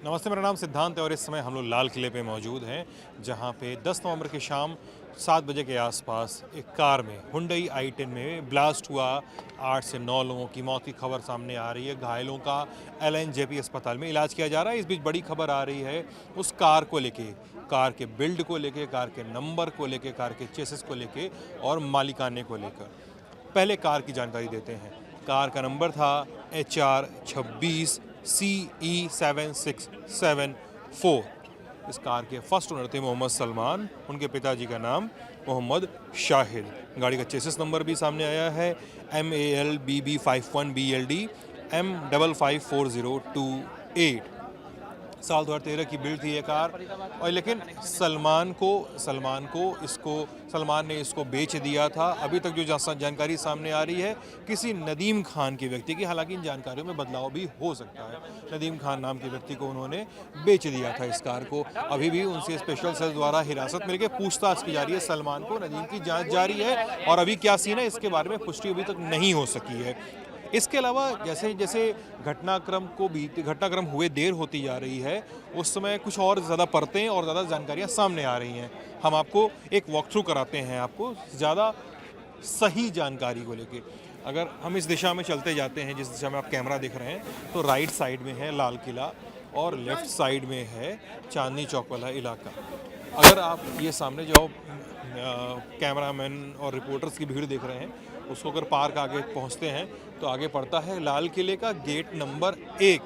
नमस्ते, मेरा नाम सिद्धांत है और इस समय हम लोग लाल किले पे मौजूद हैं, जहां पे 10 नवंबर की शाम 7 बजे के आसपास एक कार में हुंडई i10 में ब्लास्ट हुआ। 8 से 9 लोगों की मौत की खबर सामने आ रही है। घायलों का LNJP अस्पताल में इलाज किया जा रहा है। इस बीच बड़ी खबर आ रही है उस कार को लेके, कार के बिल्ड को लेके, कार के नंबर को लेके, कार के चेसिस को लेके और मालिकाने को लेकर। पहले कार की जानकारी देते हैं। कार का नंबर था HR 26 CE 7674। इस कार के फर्स्ट ओनर थे मोहम्मद सलमान, उनके पिताजी का नाम मोहम्मद शाहिद। गाड़ी का चेसिस नंबर भी सामने आया है MAL BB 51 BLD M554028। साल 2013 की बिल्ड थी ये कार, और लेकिन सलमान ने इसको बेच दिया था। अभी तक जो जानकारी सामने आ रही है किसी नदीम खान के व्यक्ति की, हालांकि इन जानकारियों में बदलाव भी हो सकता है। नदीम खान नाम के व्यक्ति को उन्होंने बेच दिया था इस कार को। अभी भी उनसे स्पेशल सेल द्वारा हिरासत मिलकर पूछताछ की जा रही है। सलमान को, नदीम की जांच जारी है और अभी क्या सीन है इसके बारे में पुष्टि अभी तक नहीं हो सकी है। इसके अलावा जैसे जैसे घटनाक्रम हुए देर होती जा रही है, उस समय कुछ और ज़्यादा परतें और ज़्यादा जानकारियाँ सामने आ रही हैं। हम आपको एक वॉक थ्रू कराते हैं आपको ज़्यादा सही जानकारी को लेके। अगर हम इस दिशा में चलते जाते हैं, जिस दिशा में आप कैमरा देख रहे हैं, तो राइट साइड में है लाल किला और लेफ़्ट साइड में है चांदनी चौक वाला इलाका। अगर आप ये सामने जो कैमरामैन और रिपोर्टर्स की भीड़ देख रहे हैं, उसको अगर पार्क आगे पहुंचते हैं तो आगे पड़ता है लाल किले का गेट नंबर 1।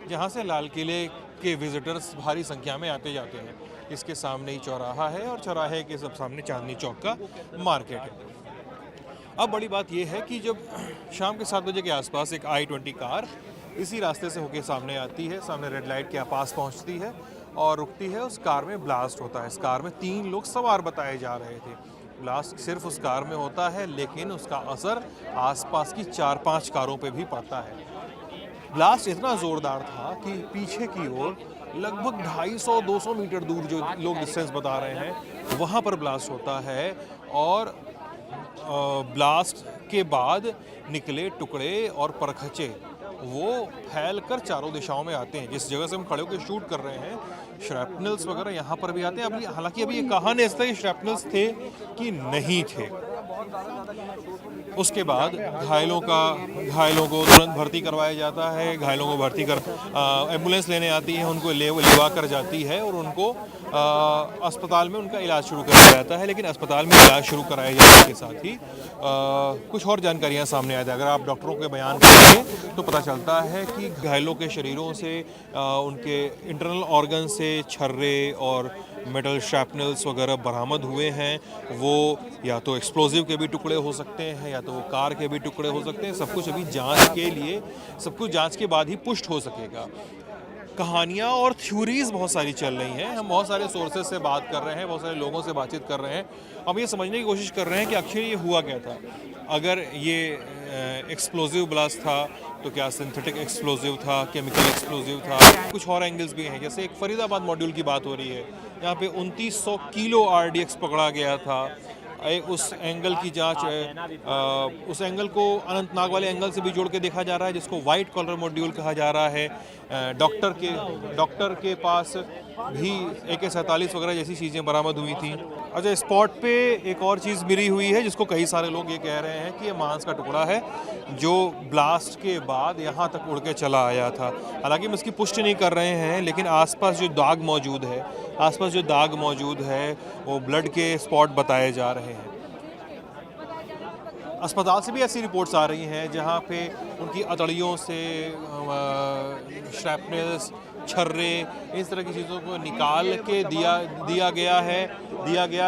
जहां से लाल किले के विजिटर्स भारी संख्या में आते जाते हैं। इसके सामने ही चौराहा है और चौराहे के सब सामने चांदनी चौक का मार्केट है। अब बड़ी बात यह है कि जब शाम के 7 बजे के आसपास एक i20 कार इसी रास्ते से होकर सामने आती है, सामने रेड लाइट के पास पहुंचती है और रुकती है। उस कार में ब्लास्ट होता है। इस कार में 3 लोग सवार बताए जा रहे थे। ब्लास्ट सिर्फ उस कार में होता है, लेकिन उसका असर आसपास की 4-5 कारों पे भी पड़ता है। ब्लास्ट इतना ज़ोरदार था कि पीछे की ओर लगभग 250-200 मीटर दूर जो लोग डिस्टेंस बता रहे हैं, वहाँ पर ब्लास्ट होता है। और ब्लास्ट के बाद निकले टुकड़े और परखचे वो फैल कर चारों दिशाओं में आते हैं। जिस जगह से हम खड़े होकर शूट कर रहे हैं, श्रैपनल्स वगैरह यहाँ पर भी आते हैं। अभी हालांकि अभी ये कहा नहीं सकता कि श्रैपनल्स थे कि नहीं थे। उसके बाद घायलों को तुरंत भर्ती करवाया जाता है। घायलों को भर्ती कर एम्बुलेंस लेने आती है, उनको लेवा कर जाती है और उनको अस्पताल में उनका इलाज शुरू कराया जाता है। लेकिन अस्पताल में इलाज शुरू कराए जाने के साथ ही कुछ और जानकारियाँ सामने आ जाए। अगर आप डॉक्टरों के बयान पढ़ेंगे तो पता चलता है कि घायलों के शरीरों से, उनके इंटरनल ऑर्गन से छर्रे और मेटल शैपनल्स वगैरह बरामद हुए हैं। वो या तो एक्सप्लोजिव के भी टुकड़े हो सकते हैं या तो वो कार के भी टुकड़े हो सकते हैं। सब कुछ अभी सब कुछ जांच के बाद ही पुष्ट हो सकेगा। कहानियाँ और थ्योरीज बहुत सारी चल रही हैं। हम बहुत सारे सोर्सेज से बात कर रहे हैं, बहुत सारे लोगों से बातचीत कर रहे हैं। हम ये समझने की कोशिश कर रहे हैं कि आखिर ये हुआ क्या था। अगर ये एक्सप्लोजिव ब्लास्ट था तो क्या सिंथेटिक एक्सप्लोजिव था, केमिकल एक्सप्लोजिव था। कुछ और एंगल्स भी हैं, जैसे एक फरीदाबाद मॉड्यूल की बात हो रही है। यहाँ पे 2900 किलो RDX पकड़ा गया था। उस एंगल की जांच उस एंगल को अनंतनाग वाले एंगल से भी जोड़ के देखा जा रहा है, जिसको वाइट कॉलर मॉड्यूल कहा जा रहा है। डॉक्टर के पास भी AK-47 वगैरह जैसी चीज़ें बरामद हुई थी। अच्छा, स्पॉट पे एक और चीज़ मिली हुई है जिसको कई सारे लोग ये कह रहे हैं कि ये मांस का टुकड़ा है जो ब्लास्ट के बाद यहाँ तक उड़ के चला आया था। हालांकि हम इसकी पुष्टि नहीं कर रहे हैं, लेकिन आसपास जो दाग मौजूद है वो ब्लड के स्पॉट बताए जा रहे हैं। अस्पताल से भी ऐसी रिपोर्ट्स आ रही हैं जहाँ पे उनकी अतड़ियों से श्रैपनल्स, छर्रे, इस तरह की चीज़ों को निकाल के दिया गया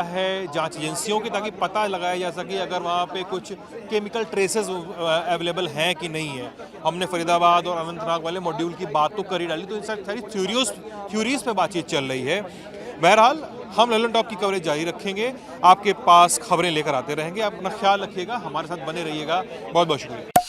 है जांच एजेंसियों की, ताकि पता लगाया जा सके अगर वहाँ पे कुछ केमिकल ट्रेसेस अवेलेबल हैं कि नहीं है। हमने फरीदाबाद और अनंतनाग वाले मॉड्यूल की बात तो कर ही डाली, तो इन सारी थ्योरीज पे बातचीत चल रही है। बहरहाल हम ललन टॉप की कवरेज जारी रखेंगे, आपके पास खबरें लेकर आते रहेंगे। आप अपना ख्याल रखिएगा, हमारे साथ बने रहिएगा। बहुत बहुत शुक्रिया।